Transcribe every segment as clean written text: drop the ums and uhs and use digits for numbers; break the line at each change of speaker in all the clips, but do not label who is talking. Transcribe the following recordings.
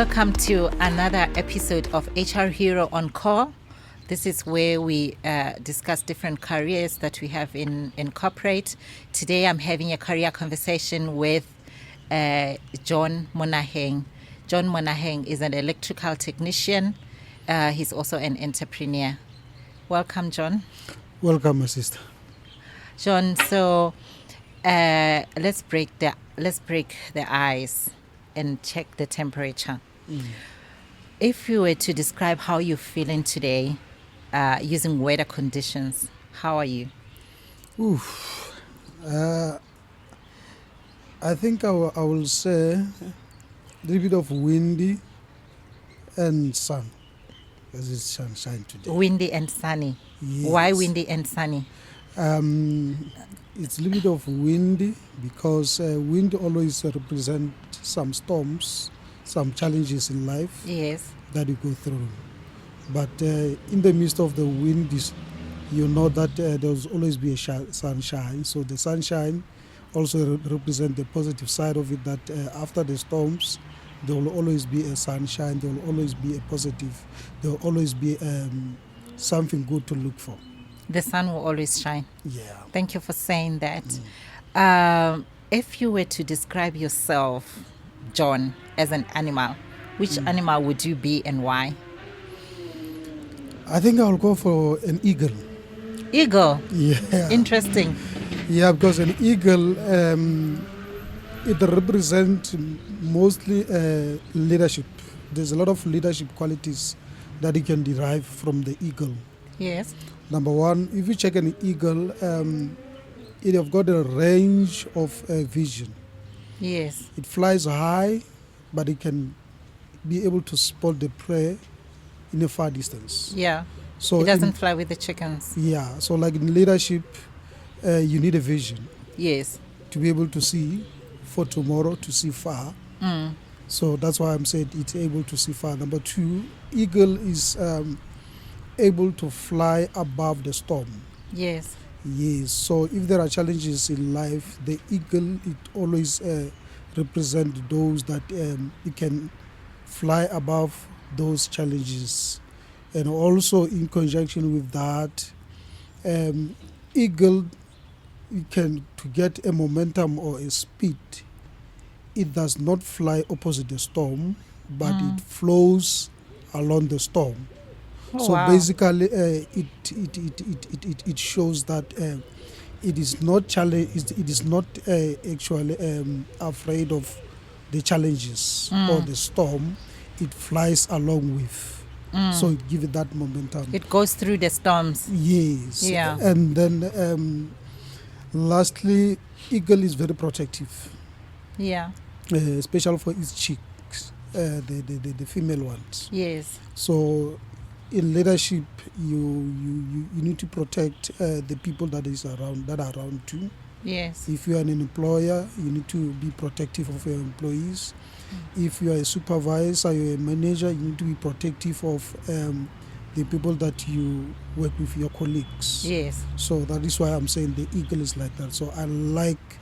Welcome to another episode of HR Hero on Call. This is where we discuss different careers that we have in corporate. Today I'm having a career conversation with John Monaheng. John Monaheng is an electrical technician. He's also an entrepreneur. Welcome, John.
Welcome, my sister.
John, so let's break the ice and check the temperature. If you were to describe how you're feeling today using weather conditions, how are you?
I think I will say a little bit of windy and sun, as it's sunshine today.
Windy and sunny.
Yes.
Why windy and sunny?
It's a little bit of windy because wind always represents some storms, some challenges in life.
Yes.
That you go through. But in the midst of the wind, you know that there will always be a sunshine. So the sunshine also represents the positive side of it, that after the storms, there will always be a sunshine, there will always be a positive, there will always be something good to look for.
The sun will always shine.
Yeah.
Thank you for saying that. If you were to describe yourself, John, as an animal, which animal would you be and why?
I think I'll go for an eagle.
Eagle?
Yeah.
Interesting.
Yeah, because an eagle, it represents mostly leadership. There's a lot of leadership qualities that you can derive from the eagle.
Yes.
Number one, if you check an eagle, it have got a range of vision.
Yes.
It flies high, but it can be able to spot the prey in a far distance.
Yeah.
So
it doesn't fly with the chickens.
Yeah. So like in leadership, you need a vision.
Yes.
To be able to see for tomorrow, to see far. So that's why I'm saying it's able to see far. Number two, eagle is able to fly above the storm.
Yes.
Yes. So if there are challenges in life, the eagle, it always represents those that it can fly above those challenges. And also in conjunction with that, eagle, it can, to get a momentum or a speed, it does not fly opposite the storm, but it flows along the storm.
Oh,
so
wow.
Basically, it shows that it is not actually afraid of the challenges or the storm. It flies along with, so it gives it that momentum.
It goes through the storms.
Yes.
Yeah.
And then lastly, eagle is very protective.
Yeah.
Especially for its chicks, the female ones.
Yes.
So in leadership, you need to protect the people that are around you.
Yes.
If you are an employer, you need to be protective of your employees. If you are a supervisor, you're a manager, you need to be protective of the people that you work with, your colleagues.
Yes.
So that is why I'm saying the eagle is like that. So I like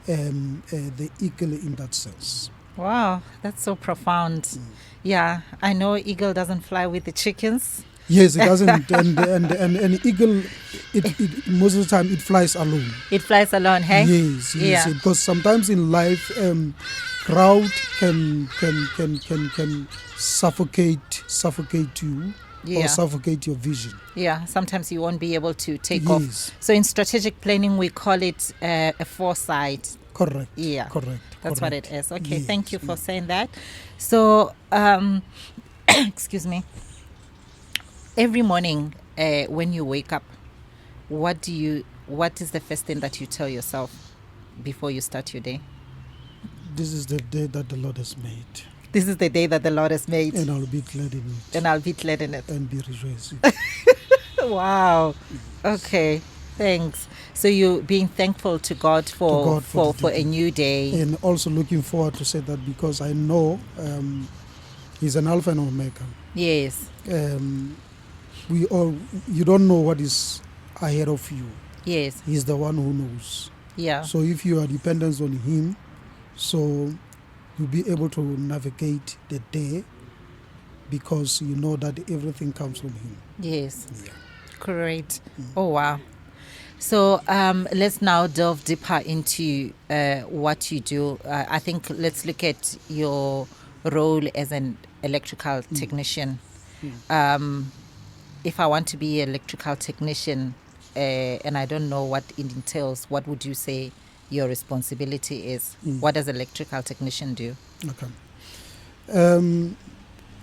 the eagle in that sense.
Wow, that's so profound. Yeah, I know eagle doesn't fly with the chickens.
Yes, it doesn't. and eagle, it most of the time it flies alone.
It flies alone, hey?
Yes.
Yeah.
Because sometimes in life, crowd can suffocate you.
Yeah.
Or suffocate your vision.
Yeah, sometimes you won't be able to take
Yes.
off. So in strategic planning, we call it a foresight.
Correct.
Yeah.
Correct.
That's what it is. Okay,
Yes.
thank you for saying that. So, excuse me. Every morning when you wake up, what is the first thing that you tell yourself before you start your day?
This is the day that the Lord has made.
This is the day that the Lord has made.
And I'll be glad in it.
And I'll be glad in it.
And be rejoicing.
Wow. Okay. Thanks. So you're being thankful to God for a new day.
And also looking forward to say that because I know He's an Alpha and Omega.
Yes.
You don't know what is ahead of you.
Yes.
He's the one who knows.
Yeah.
So if you are dependent on Him, so you'll be able to navigate the day because you know that everything comes from him.
Yes.
Yeah.
Great. Oh, wow. So let's now delve deeper into what you do. I think let's look at your role as an electrical technician. If I want to be an electrical technician and I don't know what it entails, what would you say your responsibility is? What does electrical technician do?
Okay.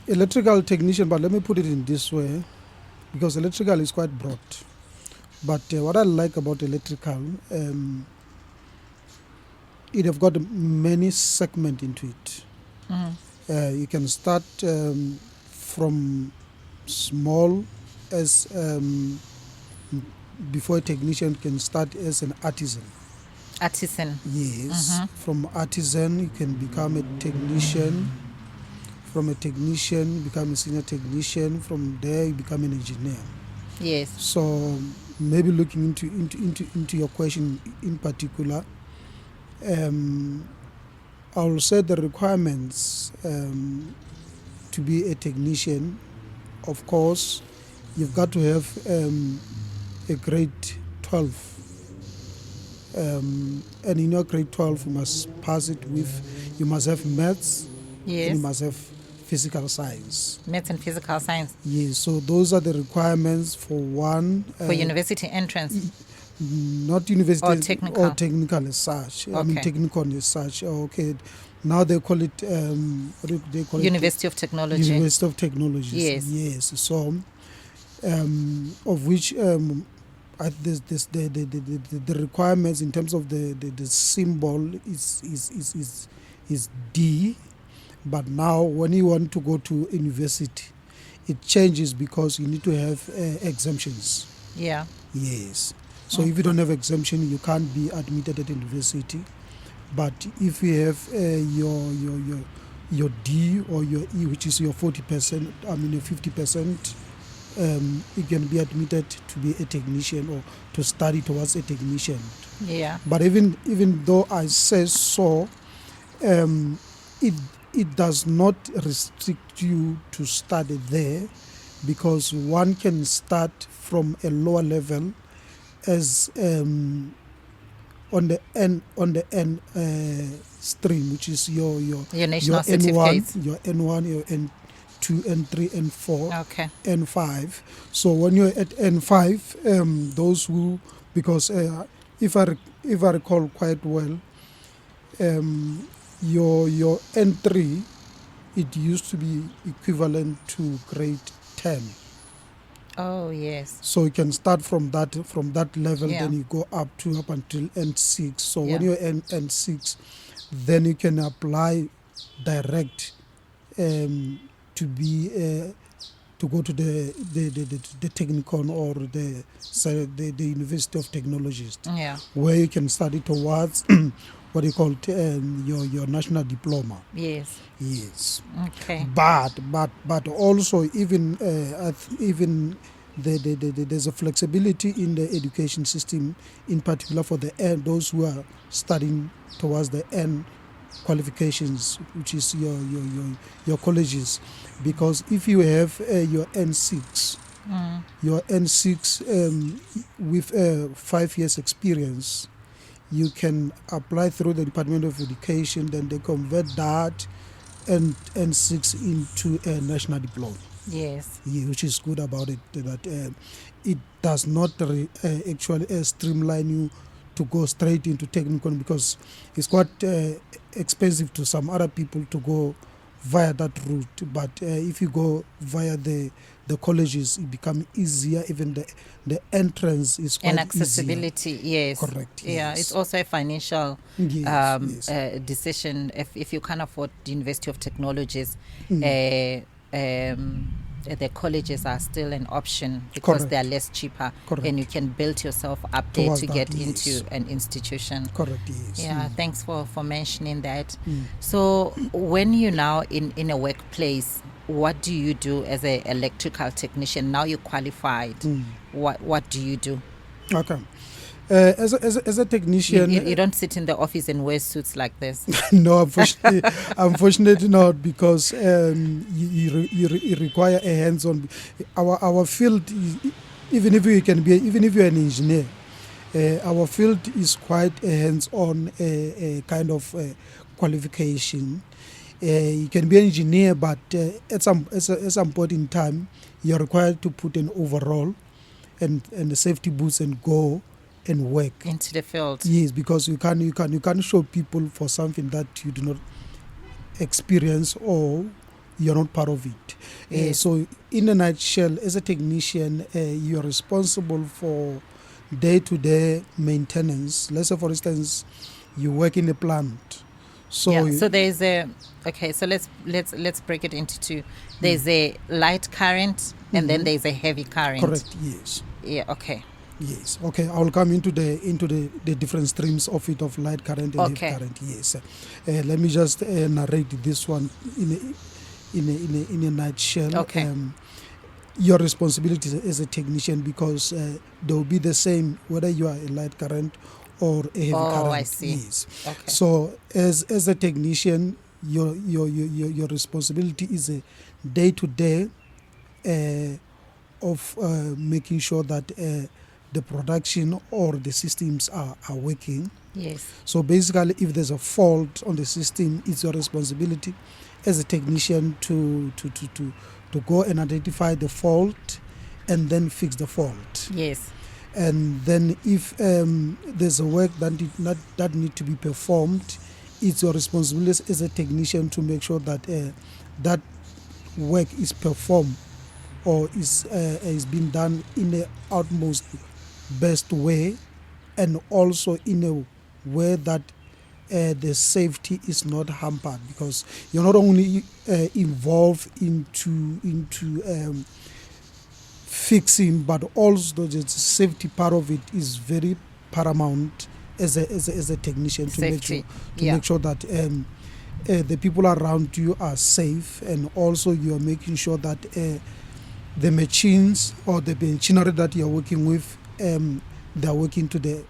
Electrical technician, but let me put it in this way, because electrical is quite broad. But what I like about electrical, it have got many segments into it. You can start from small as before a technician can start as an artisan.
Artisan.
Yes. From artisan, you can become a technician. From a technician, you become a senior technician. From there, you become an engineer.
Yes.
So maybe looking into your question in particular, I'll say the requirements to be a technician. Of course, you've got to have a grade 12. And in your grade 12, you must pass it with, you must have maths,
Yes.
and you must have physical science.
Maths and physical science.
Yes, so those are the requirements for one.
For university entrance.
Not university
Or technical
as such.
Okay.
I mean technical as such. Okay, now they call it what do they call
University of Technology.
University of Technology.
Yes.
So, of which the requirements in terms of the symbol is D, but now when you want to go to university, it changes because you need to have exemptions.
Yeah.
Yes. So if you don't have exemption, you can't be admitted at university. But if you have your D or your E, which is your 40%, I mean your 50%, you can be admitted to be a technician or to study towards a technician.
Yeah.
But even though I say so, it does not restrict you to study there, because one can start from a lower level as on the N stream, which is your
national
N1, your N1, your N2, N3, N4,
Okay.
N5. So when you're at N5, those who, because if I recall quite well, your N3, it used to be equivalent to grade 10.
Oh, yes.
So you can start from that level,
Yeah.
then you go up until N6. So
Yeah.
when you're in N6, then you can apply direct to be to go to the technicon or the University of Technologies,
Yeah.
where you can study towards what you call your national diploma.
Yes.
Yes.
Okay.
But also even there's a flexibility in the education system, in particular for those who are studying towards the N qualifications, which is your colleges, because if you have your N6, with 5 years experience, you can apply through the Department of Education, then they convert that and N6 into a national diploma.
Yes.
Yeah, which is good about it, that it does not actually streamline you to go straight into technical, because it's quite expensive to some other people to go via that route. But if you go via the colleges, it becomes easier. Even the entrance is quite
And accessibility,
easier. Correct.
Yeah,
Yes.
it's also a financial
Yes.
decision. If you can't afford the University of Technologies, the colleges are still an option because
Correct.
they are less cheaper.
Correct.
And you can build yourself up there
Towards
to
that,
get
yes.
into an institution.
Correct. Yes.
Yeah, thanks for mentioning that. So when you're now in a workplace, what do you do as an electrical technician? Now you're qualified. What do you do?
Okay. As a technician,
You don't sit in the office and wear suits like this.
no, unfortunately not, because you require a hands-on. Our field, even if you're an engineer, our field is quite a hands-on kind of qualification. You can be an engineer, but at some point in time, you're required to put an overall and the safety boots and go and work
into the field.
Yes, because you can't show people for something that you do not experience or you're not part of it.
Yes.
So in a nutshell, as a technician, you're responsible for day-to-day maintenance. Let's say, for instance, you work in a plant. So
so there's a so let's break it into two. There's a light current and then there's a heavy current.
Correct, yes.
Yeah, okay.
Yes, okay. I'll come into the different streams of it, of light current and heavy current. Yes. Let me just narrate this one in a nutshell.
Okay.
Your responsibility as a technician, because they will be the same whether you are a light current or a heavy current.
Oh, I see.
Yes.
Okay.
So as a technician, your responsibility is a day-to-day of making sure that the production or the systems are working.
Yes.
So basically, if there's a fault on the system, it's your responsibility as a technician to go and identify the fault and then fix the fault.
Yes.
And then if there's a work that need to be performed, it's your responsibility as a technician to make sure that that work is performed or is being done in the utmost best way, and also in a way that the safety is not hampered, because you're not only involved into fixing, but also the safety part of it is very paramount as a technician, to make sure that the people around you are safe, and also you are making sure that the machines or the machinery that you're working with, they're working to the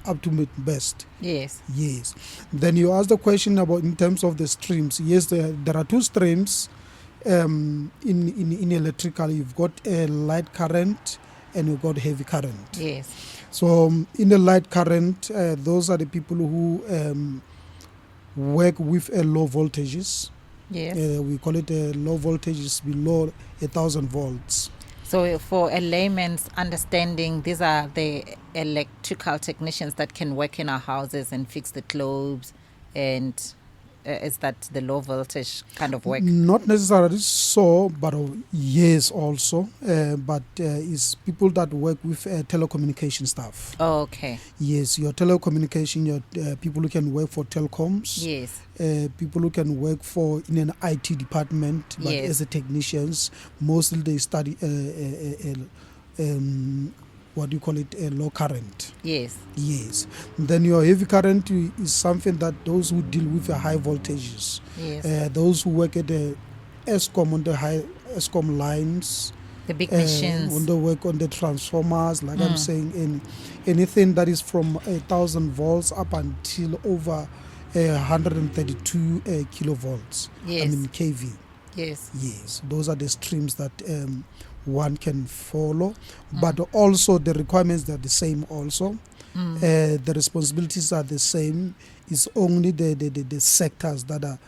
ultimate best.
Yes.
Yes. Then you asked the question about in terms of the streams. Yes, there are two streams in electrical. You've got a light current and you've got heavy current.
Yes.
So in the light current, those are the people who work with low voltages.
Yes.
We call it low voltages below 1,000 volts.
So for a layman's understanding, these are the electrical technicians that can work in our houses and fix the globes, and is that the low voltage kind of work?
Not necessarily so, but yes also. But it's people that work with telecommunication staff.
Oh, okay.
Yes, your telecommunication, your people who can work for Telkoms.
Yes.
People who can work for in an IT department, but as a technicians, mostly they study what do you call it, a low current.
Yes.
Yes. Then your heavy current is something that those who deal with the high voltages.
Yes.
Those who work at the ESCOM, on the high ESCOM lines.
The big machines.
On the work on the transformers, like I'm saying, in anything that is from 1,000 volts up until over 132 kilovolts.
Yes.
I mean kV.
Yes.
Yes. Those are the streams that one can follow, but also the requirements are the same also. The responsibilities are the same. It's only the sectors that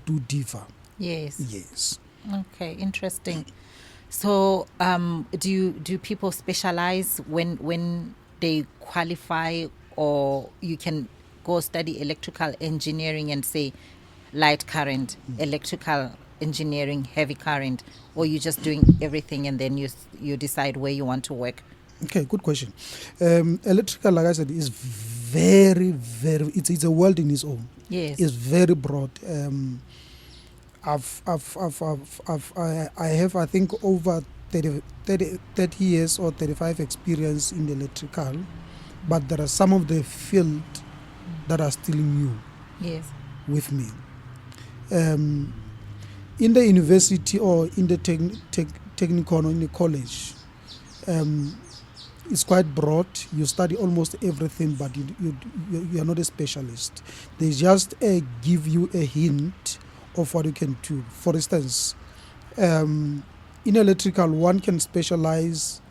do differ.
Yes.
Yes.
Okay, interesting. So do people specialize when they qualify, or you can go study electrical engineering and say light current, electrical engineering, heavy current, or you just doing everything and then you decide where you want to work?
Okay, good question. Electrical, like I said, is very, very, it's a world in its own.
Yes.
It's very broad. I have, I think, over 30 years or 35 experience in electrical, but there are some of the field that are still new.
Yes.
With me. In the university or in the technical or in the college, it's quite broad. You study almost everything, but you are not a specialist. They just give you a hint of what you can do. For instance, in electrical, one can specialize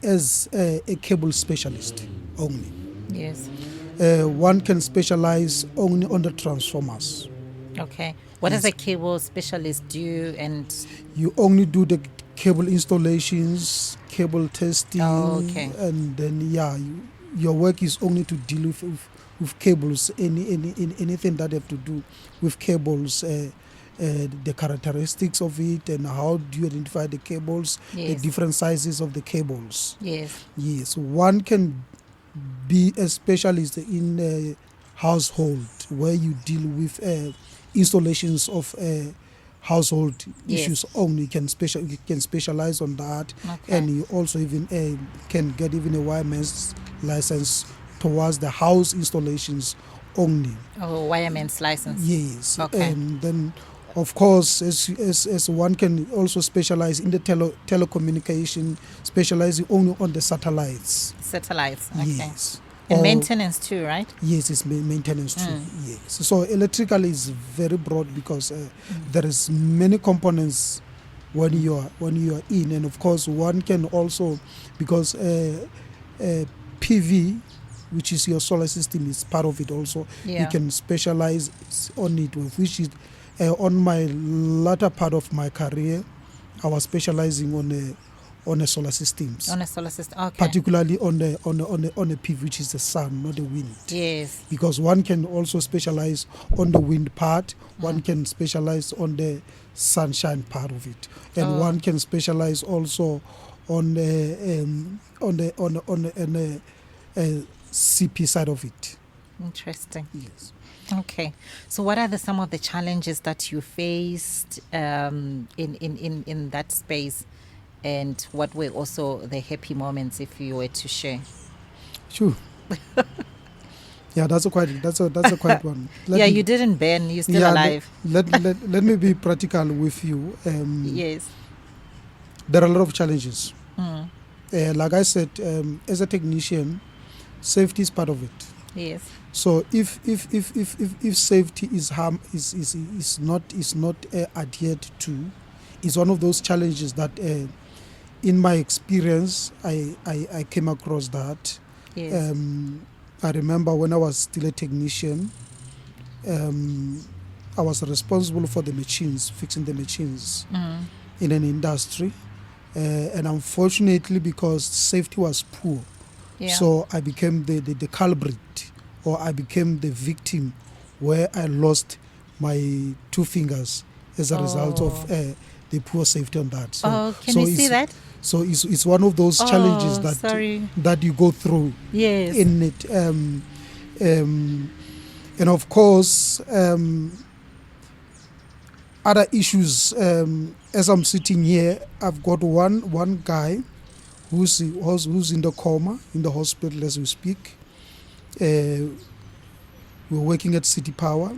as a cable specialist only.
Yes.
One can specialize only on the transformers.
Okay. What does a cable specialist do? And
You only do the cable installations, cable testing, and then your work is only to deal with cables. Anything that have to do with cables, the characteristics of it, and how do you identify the cables, the different sizes of the cables. Yes, one can be a specialist in a household where you deal with installations of household issues only. You can specialize on that, and you also even can get even a wireman's license towards the house installations only.
Oh, wireman's license.
Yes.
Okay.
And then, of course, as one can also specialize in the telecommunication, specializing only on the satellites.
Satellites. Okay.
Yes.
And maintenance too, right?
Yes, it's maintenance too. Yes. So electrical is very broad because there is many components when you are in, and of course one can also, because PV, which is your solar system, is part of it also. You can specialize on it, which is on my latter part of my career, I was specializing on the solar systems.
On a solar system, okay.
Particularly on the PV, which is the sun, not the wind.
Yes.
Because one can also specialize on the wind part, one can specialize on the sunshine part of it, and one can specialize also on the CP side of it.
Interesting.
Yes.
Okay. So what are some of the challenges that you faced in that space, and what were also the happy moments, if you were to share?
Sure. Yeah, that's a quite one.
You didn't burn. You're still alive.
Let me be practical with you.
Yes.
There are a lot of challenges. Like I said, as a technician, safety is part of it.
Yes.
So if safety is not adhered to, it's one of those challenges that, in my experience, I came across that.
Yes.
I remember when I was still a technician, I was responsible for the machines, fixing the machines in an industry, and unfortunately, because safety was poor, so I became the culprit, or I became the victim, where I lost my 2 fingers as a result of the poor safety on that. So,
can you see that?
So it's one of those challenges that you go through.
Yes.
In it, and of course, other issues. As I'm sitting here, I've got one guy who's in the coma in the hospital as we speak. We're working at City Power.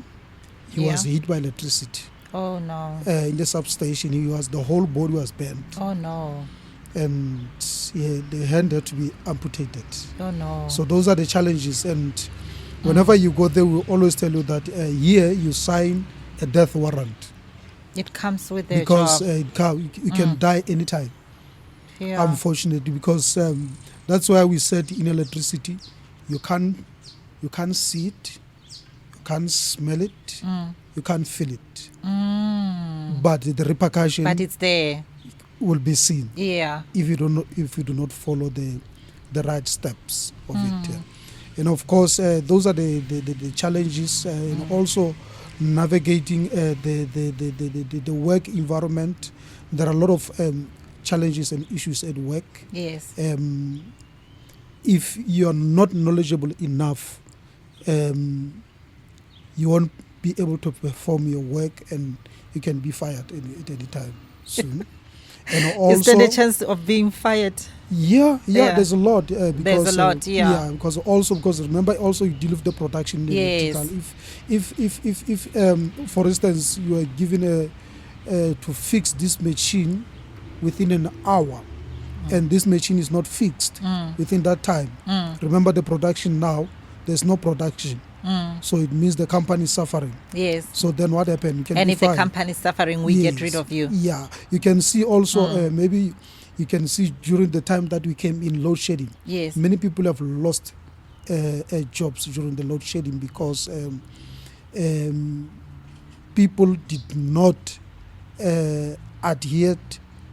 He was hit by electricity.
Oh no!
In the substation, the whole body was burnt.
Oh no!
And the hand had to be amputated.
Oh no!
So those are the challenges, and whenever you go there, we always tell you that here you sign a death warrant.
It comes with the
because
job.
You can die anytime.
Yeah.
Unfortunately, because that's why we said in electricity, you can't see it, you can't smell it, you can't feel it. But the repercussion.
But it's there.
Will be seen.
Yeah.
If you do not follow the right steps of it. Yeah. And of course, those are the challenges, and also navigating the work environment. There are a lot of challenges and issues at work.
Yes.
If you are not knowledgeable enough, you won't be able to perform your work, and you can be fired at any time soon. And also,
is there a chance of being fired?
Yeah. There's a lot. Because,
there's a lot.
Yeah, because remember, also you deal with the production.
Yes.
If for instance, you are given to fix this machine within an hour, and this machine is not fixed within that time. Remember the production now, there's no production. So it means the company is suffering.
Yes.
So then what happened? You can
And
be
if the
fined.
company is suffering, we get rid of you.
Yeah. You can see also, maybe you can see during the time that we came in load shedding.
Yes.
Many people have lost jobs during the load shedding because people did not adhere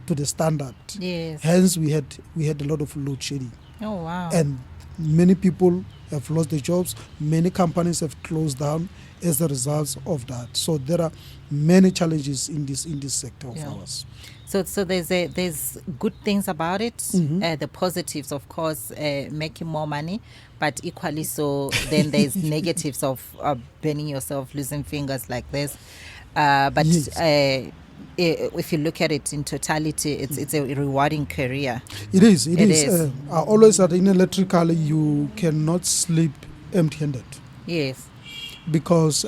to the standard.
Yes.
Hence, we had a lot of load shedding.
Oh, wow.
And many people have lost their jobs. Many companies have closed down as a result of that. So there are many challenges in this sector of ours.
So there's good things about it. The positives, of course, making more money, but equally so, then there's negatives of burning yourself, losing fingers like this. But
Yes.
If you look at it in totality, it's a rewarding career.
It is.
It is.
I always said in electrical, you cannot sleep empty-handed
Yes.
because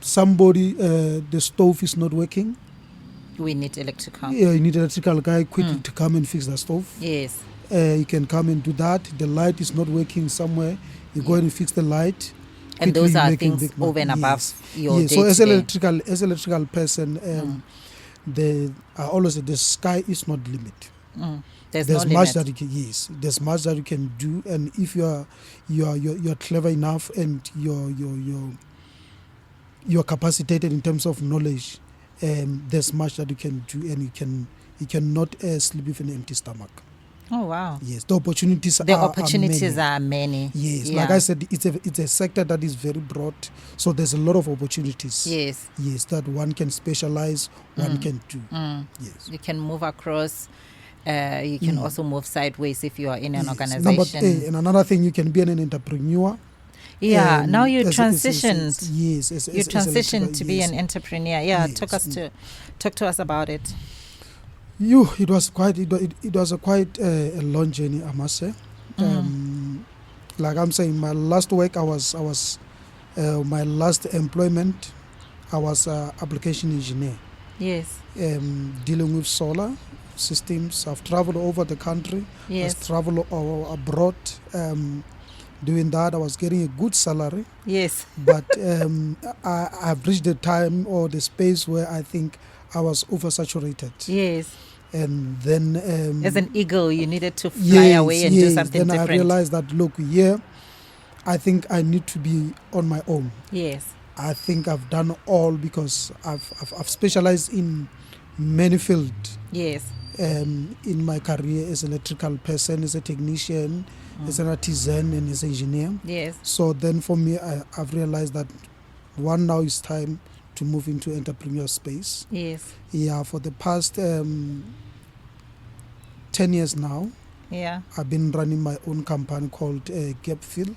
somebody, the stove is not working.
We need electrical.
Yeah, you need an electrical guy quickly to come and fix the stove.
Yes.
You can come and do that. The light is not working somewhere. You go and fix the light.
And
Quickly
those are
making
things
big money.
over and above your
Yes. So
day-to-day.
as electrical person, I always say the sky is not limit.
There's
There's
no
much
limit.
that you can there's much that you can do, and if you're clever enough and you're capacitated in terms of knowledge, there's much that you can do, and you cannot sleep with an empty stomach.
Oh, wow.
Yes, the opportunities
are many.
Yes,
Yeah.
like I said, it's a sector that is very broad, so there's a lot of opportunities.
Yes.
Yes, that one can specialize, one can do. Yes.
You can move across. You can also move sideways if you are in an
Yes.
organization.
And another thing, you can be an entrepreneur.
Yeah, now you
as-
transitioned.
Yes,
You transitioned
electrical-
to be
yes.
an entrepreneur. Yeah,
Yes.
talk to us about it.
It was quite a long journey, I must say. Like I'm saying, my last work, my last employment, I was application engineer,
Yes.
dealing with solar systems. I've traveled over the country.
Yes.
I've traveled abroad. Doing that, I was getting a good salary.
Yes.
But I've reached the time or the space where I think I was oversaturated.
Yes.
And then
As an eagle, you needed to fly away and do something
then
different.
I realized that, look, I think I need to be on my own.
Yes.
I think I've done all because I've specialized in many fields
Yes.
in my career as an electrical person, as a technician, as an artisan, and as an engineer.
Yes.
So then for me, I've realized that now is time to move into entrepreneurial space.
Yes.
Yeah, for the past 10 years now,
Yeah.
I've been running my own company called Gapfill.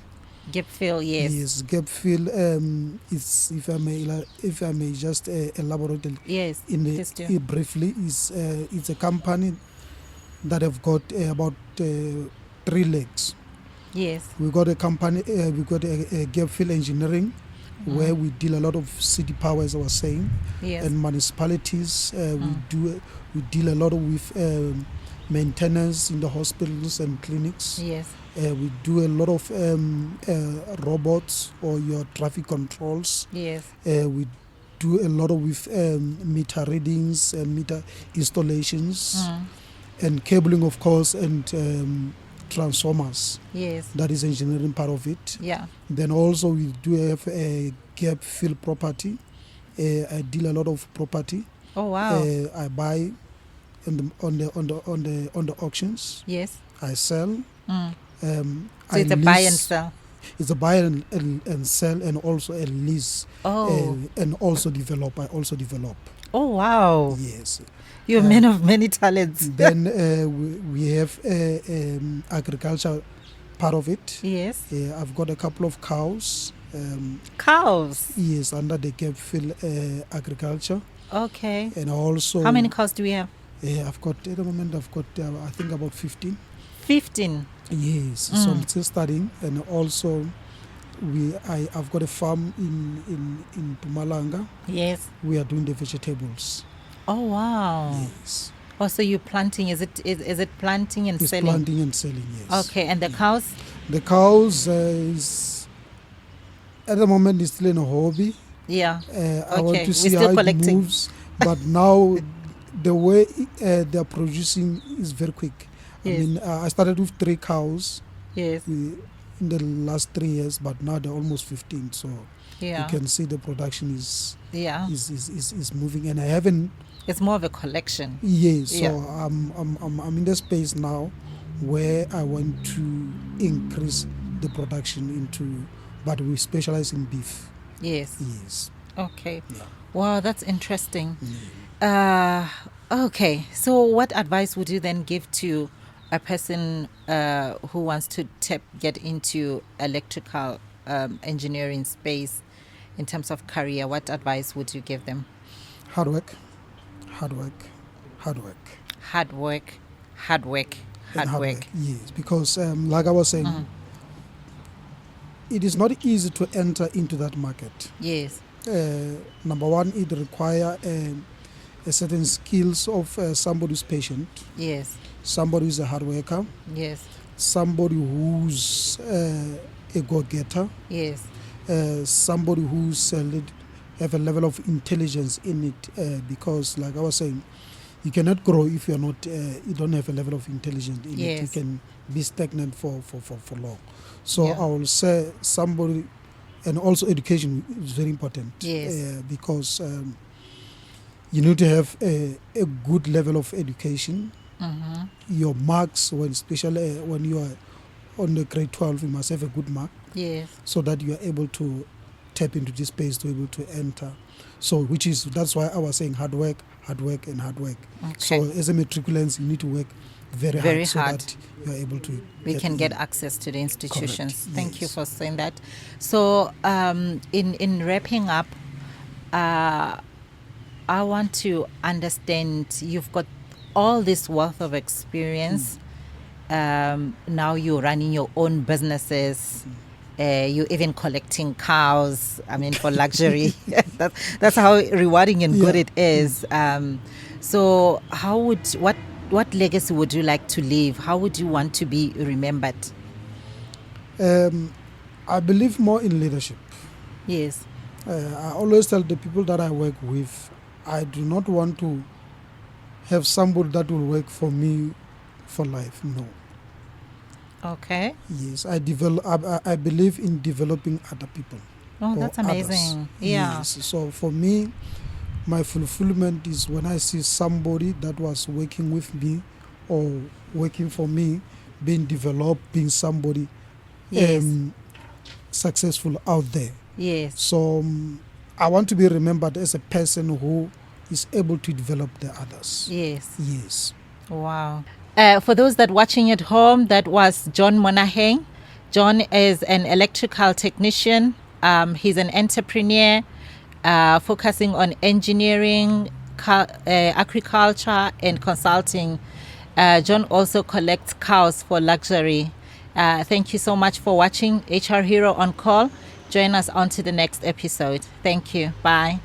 Gapfill. Yes.
Yes, Gapfill is, if I may just elaborate
Yes. Please do.
briefly, it's a company that have got about 3 legs.
Yes.
We got a company, we got a Gapfill Engineering, where we deal a lot of city power, as I was saying,
Yes.
and municipalities. We deal a lot with maintenance in the hospitals and clinics.
Yes.
We do a lot of robots or your traffic controls.
Yes.
We do a lot with meter readings and meter installations and cabling, of course, and transformers.
Yes.
That is engineering part of it.
Yeah.
Then also we do have a gap fill property. I deal a lot of property.
Oh, wow.
I buy on the auctions.
Yes.
I sell.
So it's a buy and sell.
It's a buy and sell, and also a lease.
Oh.
And also develop. I also develop.
Oh, wow.
Yes.
You're a man of many talents.
Then we have agriculture part of it.
Yes.
I've got a couple of cows.
Cows.
Yes, under the Gapfill agriculture.
Okay.
And also...
How many cows do we have?
I've got, at the moment, I think about 15.
15.
Yes, so I'm still studying. And also, I've got a farm in Mpumalanga.
Yes.
We are doing the vegetables.
Oh, wow.
Yes.
Also, you planting? Is it planting and
It's
selling?
planting and selling, yes.
Okay, and the cows?
The cows is at the moment is still in a hobby.
Yeah.
I want
Okay,
to
we're
see
still
how it
collecting.
moves, but now the way they are producing is very quick. I
Yes.
mean, I started with 3 cows
Yes.
in the last 3 years, but now they're almost 15. So you
Yeah.
can see the production is
Yeah.
is moving, and I haven't.
It's more of a collection.
Yes, so
Yeah.
I'm in the space now where I want to increase the production into, but we specialize in beef.
Yes.
Yes.
Okay.
Yeah.
Wow, that's interesting.
Mm.
Okay, so what advice would you then give to a person who wants to get into electrical engineering space in terms of career? What advice would you give them?
Hard work, hard work, hard work,
Hard work, hard work,
and
hard
hard
work.
work. Yes, because like I was saying, it is not easy to enter into that market.
Yes,
Number one, it requires a certain skills of somebody who's patient,
yes,
somebody who's a hard worker,
yes,
somebody who's a go-getter,
yes,
somebody who's have a level of intelligence in it. Because, like I was saying, you cannot grow if you're not you don't have a level of intelligence in it. You
Yes.
can be stagnant for long. So
Yeah.
I will say somebody, and also education is very important.
Yes.
Because you need to have a good level of education.
Mm-hmm.
Your marks, especially when you are on the grade 12, you must have a good mark
Yes.
so that you are able to tap into this space to be able to enter. So that's why I was saying hard work, and hard work.
Okay.
So as a matriculant, you need to work very hard so that you are able to
get access to the institutions.
Correct.
Thank you
Yes.
for saying that. So in wrapping up, I want to understand, you've got all this wealth of experience. Now you're running your own businesses. You're even collecting cows. I mean, for luxury. That's how rewarding and good it is. So what legacy would you like to leave? How would you want to be remembered?
I believe more in leadership.
Yes.
I always tell the people that I work with, I do not want to have somebody that will work for me for life. No.
Okay.
Yes, I believe in developing other people.
Oh, that's amazing.
Others.
Yeah.
Yes. So for me, my fulfillment is when I see somebody that was working with me or working for me being developed, being somebody successful out there.
Yes.
So I want to be remembered as a person who is able to develop the others.
Yes.
Yes.
Wow. For those that watching at home, that was John Monaheng. John is an electrical technician. He's an entrepreneur focusing on engineering, agriculture, and consulting. John also collects cows for luxury. Thank you so much for watching HR Hero on Call. Join us on to the next episode. Thank you. Bye.